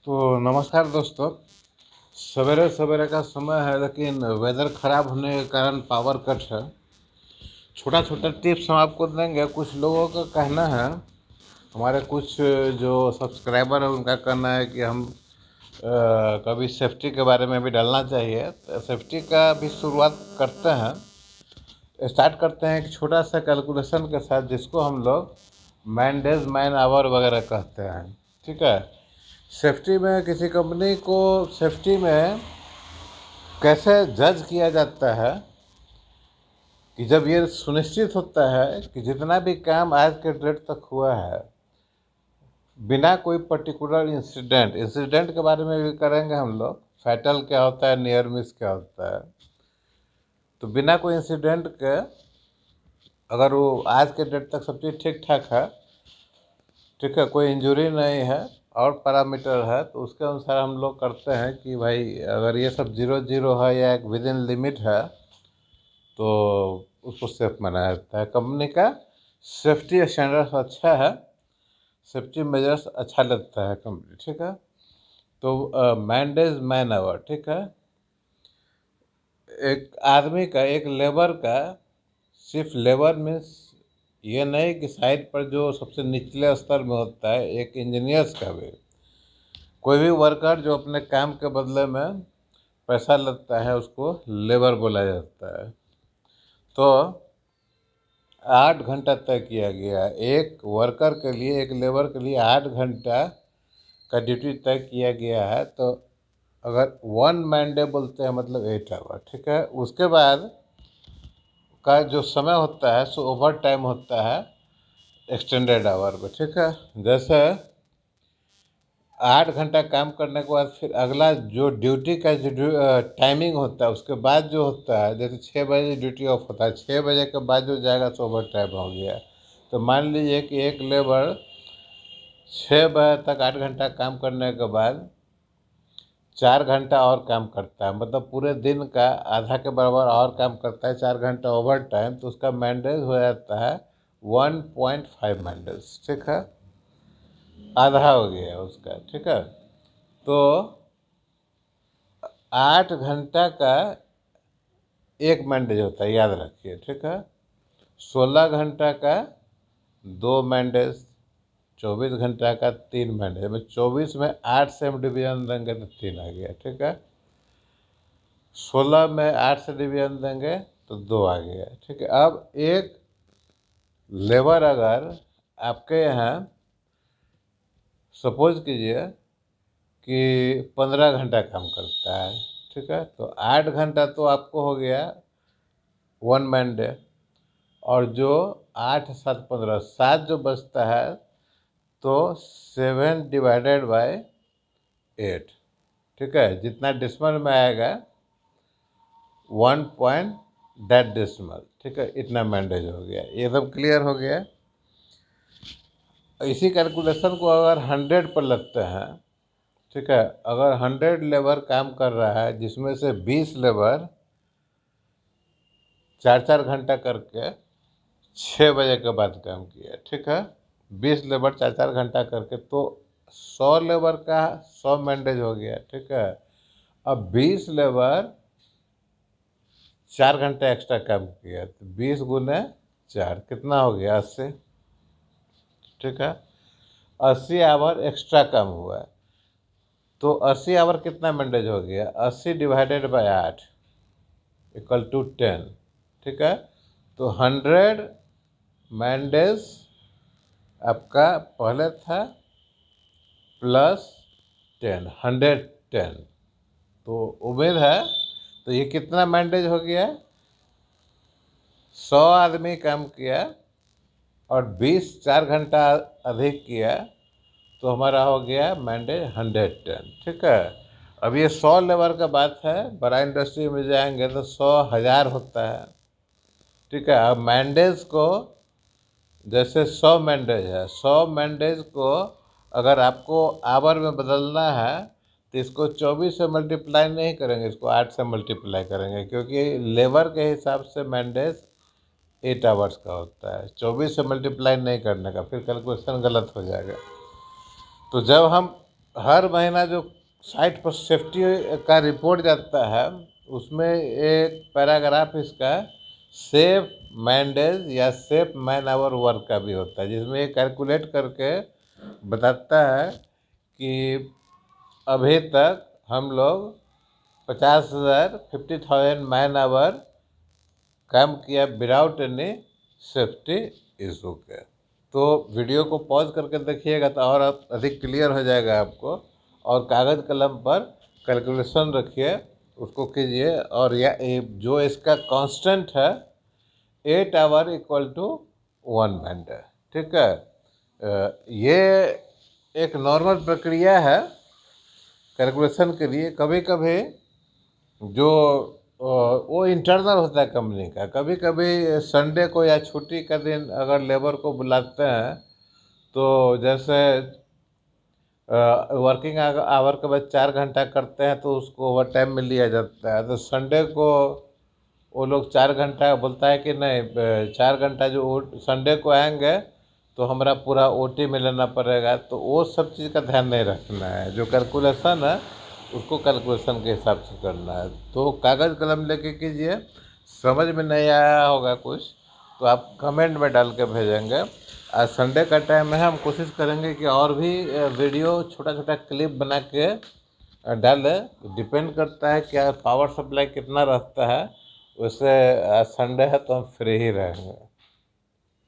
तो नमस्कार दोस्तों। सवेरे सवेरे का समय है, लेकिन वेदर ख़राब होने के कारण पावर कट है। छोटा छोटा टिप्स हम आपको देंगे। कुछ लोगों का कहना है, हमारे कुछ जो सब्सक्राइबर है उनका कहना है कि हम कभी सेफ्टी के बारे में भी डालना चाहिए। तो सेफ्टी का भी शुरुआत करते हैं। स्टार्ट करते हैं एक छोटा सा कैलकुलेशन के साथ, जिसको हम लोग मैन डेज मैन आवर वगैरह कहते हैं। ठीक है। सेफ्टी में किसी कंपनी को सेफ्टी में कैसे जज किया जाता है कि जब ये सुनिश्चित होता है कि जितना भी काम आज के डेट तक हुआ है, बिना कोई पर्टिकुलर इंसिडेंट के बारे में भी करेंगे हम लोग। फैटल क्या होता है, नियर मिस क्या होता है। तो बिना कोई इंसिडेंट के, अगर वो आज के डेट तक सब चीज़ ठीक ठाक है, ठीक है, कोई इंजरी नहीं है और पैरामीटर है, तो उसके अनुसार हम लोग करते हैं कि भाई अगर ये सब जीरो जीरो है या एक विद इन लिमिट है, तो उसको सेफ माना जाता है। कंपनी का सेफ्टी स्टैंडर्ड अच्छा है, सेफ्टी मेजर्स अच्छा लगता है कंपनी। ठीक है। तो मैन डेज मैन आवर, ठीक है। एक आदमी का, एक लेबर का, सिर्फ लेबर मीन्स ये नहीं कि साइड पर जो सबसे निचले स्तर में होता है, एक इंजीनियर्स का भी, कोई भी वर्कर जो अपने काम के बदले में पैसा लगता है, उसको लेबर बोला जाता है। तो 8 घंटा तय किया गया है एक वर्कर के लिए, एक लेबर के लिए 8 घंटा का ड्यूटी तय किया गया है। तो अगर 1 मैन डे बोलते हैं, मतलब 8 आवर, ठीक है। उसके बाद का जो समय होता है सो ओवर टाइम होता है एक्सटेंडेड आवर में, ठीक है। जैसे 8 घंटा काम करने के बाद फिर अगला जो ड्यूटी का जो टाइमिंग होता है, उसके बाद जो होता है, जैसे 6 बजे ड्यूटी ऑफ होता है, 6 बजे के बाद जो जाएगा तो ओवर टाइम हो गया। तो मान लीजिए कि एक लेबर 6 बजे तक 8 घंटा काम करने के बाद 4 घंटा और काम करता है, मतलब पूरे दिन का आधा के बराबर और काम करता है, 4 घंटा ओवर टाइम, तो उसका मैंडेज हो जाता है 1.5 मैंडेज, ठीक है। आधा हो गया उसका, ठीक है। तो 8 घंटा का एक मैंडेज होता है, याद रखिए, ठीक है। 16 घंटा का 2 मैंडेज, 24 घंटा का 3 मैंडेज में 24 में 8 से हम डिवीजन देंगे तो 3 आ गया, ठीक है। 16 में 8 से डिवीजन देंगे तो 2 आ गया, ठीक है। अब एक लेबर अगर आपके यहाँ सपोज कीजिए कि 15 घंटा काम करता है, ठीक है, तो 8 घंटा तो आपको हो गया 1 मैन डे। और जो 8 7 15 7 जो बचता है, तो 7/8, ठीक है। जितना डिसमल में आएगा 1 पॉइंट ठीक है, इतना मैंडेज हो गया। ये सब क्लियर हो गया। इसी कैलकुलेशन को अगर 100 पर लगते हैं, ठीक है, अगर 100 लेबर काम कर रहा है, जिसमें से 20 लेबर 4 4 घंटा करके 6 बजे के बाद काम किया, ठीक है, 20 लेबर 4 4 घंटा करके, तो 100 लेबर का 100 मैंडेज हो गया, ठीक है। अब 20 लेबर 4 घंटा एक्स्ट्रा काम किया, तो 20 × 4 कितना हो गया, 80, ठीक है। 80 आवर एक्स्ट्रा काम हुआ है, तो 80 आवर कितना मैंडेज हो गया, 80/8 = 10, ठीक है। तो 100 मैंडेज आपका पहले था +10, 110। तो उम्मीद है, तो ये कितना मैंडेज हो गया, 100 आदमी काम किया और 20 4 घंटा अधिक किया, तो हमारा हो गया मैंडेज 110, ठीक है। अब ये 100 लेबर का बात है, बड़ा इंडस्ट्री में जाएंगे तो 100,000 होता है, ठीक है। अब मैंडेज को, जैसे 100 मैंडेज है, 100 मैंडेज को अगर आपको आवर में बदलना है, तो इसको 24 से मल्टीप्लाई नहीं करेंगे, इसको 8 से मल्टीप्लाई करेंगे, क्योंकि लेबर के हिसाब से मैंडेज 8 आवर्स का होता है। 24 से मल्टीप्लाई नहीं करने का, फिर कैलकुलेशन गलत हो जाएगा। तो जब हम हर महीना जो साइट पर सेफ्टी का रिपोर्ट जाता है उसमें एक पैराग्राफ इसका सेफ मैन डेज या सेफ मैन आवर वर्क का भी होता है, जिसमें ये कैलकुलेट करके बताता है कि अभी तक हम लोग 50,000 50,000 मैन आवर काम किया विदाउट एनी सेफ्टी इशू के। तो वीडियो को पॉज करके देखिएगा तो और अधिक क्लियर हो जाएगा आपको। और कागज़ कलम पर कैलकुलेशन रखिए, उसको कीजिए। और जो इसका कांस्टेंट है 8 आवर इक्वल टू 1 घंटे, ठीक है। ये एक नॉर्मल प्रक्रिया है कैलकुलेशन के लिए। कभी कभी जो वो इंटरनल होता है कंपनी का, कभी कभी संडे को या छुट्टी का दिन अगर लेबर को बुलाते हैं तो जैसे वर्किंग आवर के बाद 4 घंटा करते हैं तो उसको ओवर टाइम में लिया जाता है। तो संडे को वो लोग 4 घंटा बोलता है कि नहीं, 4 घंटा जो संडे को आएंगे तो हमारा पूरा ओटी में लेना पड़ेगा। तो वो सब चीज़ का ध्यान नहीं रखना है, जो कैलकुलेशन है उसको कैलकुलेशन के हिसाब से करना है। तो कागज़ कलम लेके कीजिए। समझ में नहीं आया होगा कुछ तो आप कमेंट में डाल के भेजेंगे। आज संडे का टाइम है, हम कोशिश करेंगे कि और भी वीडियो छोटा छोटा क्लिप बना के डालें। डिपेंड करता है क्या पावर सप्लाई कितना रहता है, वैसे संडे है तो हम फ्री ही रहेंगे।